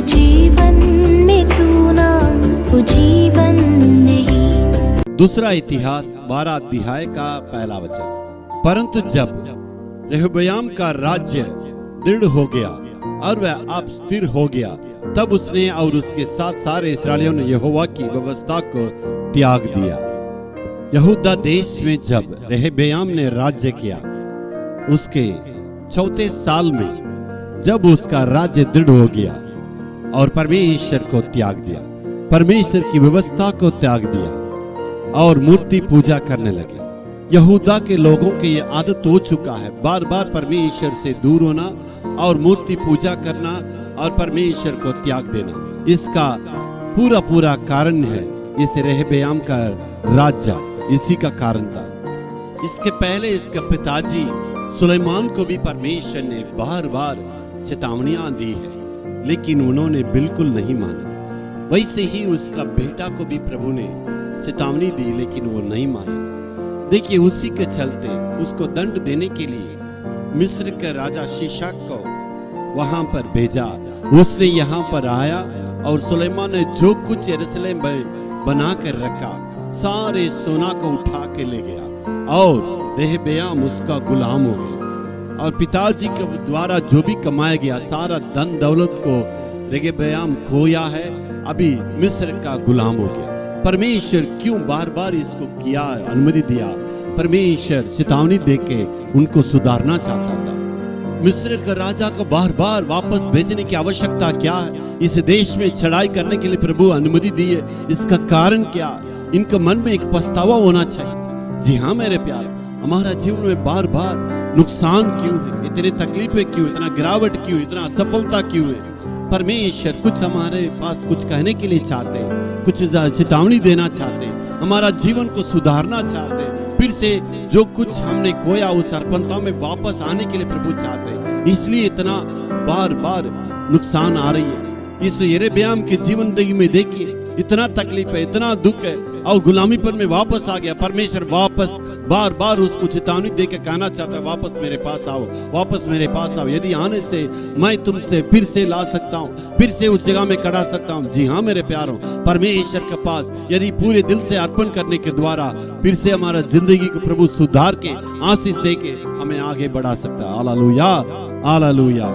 जीवन में तू ना वो जीवन नहीं। दूसरा इतिहास 12 अध्याय का पहला वचन। परंतु जब रेहब्याम का राज्य दृढ़ हो गया और वह अब स्थिर हो गया, तब उसने और उसके साथ सारे इस्राएलियों ने यहोवा की व्यवस्था को त्याग दिया। यहूदा देश में जब रेहब्याम ने राज्य किया, उसके चौथे साल में जब उसका राज्य दृढ़ हो गया और परमेश्वर को त्याग दिया, परमेश्वर की व्यवस्था को त्याग दिया और मूर्ति पूजा करने लगे। यहूदा के लोगों की ये आदत हो चुका है बार बार परमेश्वर से दूर होना और मूर्ति पूजा करना और परमेश्वर को त्याग देना। इसका पूरा कारण है इस रेहब्याम का राज्य, इसी का कारण था। इसके पहले इसके पिताजी सुलेमान को भी परमेश्वर ने बार बार चेतावनियां दी है, लेकिन उन्होंने बिल्कुल नहीं माना। वैसे ही उसका बेटा को भी प्रभु ने चेतावनी दी, लेकिन वो नहीं माना। देखिए, उसी के चलते उसको दंड देने के लिए मिस्र के राजा शीशक को वहां पर भेजा। उसने यहाँ पर आया और सुलेमान ने जो कुछ यरूशलेम में बना कर रखा, सारे सोना को उठा के ले गया और रेहब्याम उसका गुलाम हो गया। और पिताजी के द्वारा जो भी कमाया गया सारा धन दौलत को रेहब्याम खोया है, अभी मिस्र का गुलाम हो गया। परमेश्वर क्यों बार बार इसको किया, अनुमति दिया? परमेश्वर चेतावनी देके उनको सुधारना चाहता था। मिस्र के राजा को बार बार वापस भेजने की आवश्यकता क्या है? इस देश में चढ़ाई करने के लिए प्रभु अनुमति दी है, इसका कारण क्या? इनके मन में एक पछतावा होना चाहिए। जी हाँ मेरे प्यार, हमारा जीवन में बार बार नुकसान क्यों है, इतनी तकलीफें क्यों, इतना गिरावट क्यों, इतना असफलता क्यों है? परमेश्वर कुछ हमारे पास कुछ कहने के लिए चाहते हैं, कुछ चेतावनी देना चाहते हैं, हमारा जीवन को सुधारना चाहते हैं। फिर से जो कुछ हमने खोया उस अर्पणता में वापस आने के लिए प्रभु चाहते हैं। इसलिए इतना बार बार नुकसान आ रही है। इस यरेब्याम के जीवन में देखिए, इतना तकलीफ है, इतना दुख है और गुलामी पर में वापस आ गया। परमेश्वर वापस बार बार उसको चेतावनी देकर कहना चाहता है, वापस मेरे पास आओ, वापस मेरे पास आओ। यदि आने से मैं तुमसे फिर से ला सकता हूँ, फिर से उस जगह में करा सकता हूँ। जी हाँ मेरे प्यारों, परमेश्वर के पास यदि पूरे दिल से अर्पण करने के द्वारा फिर से हमारा जिंदगी को प्रभु सुधार के आशीष दे के हमें आगे बढ़ा सकता है। Hallelujah, hallelujah.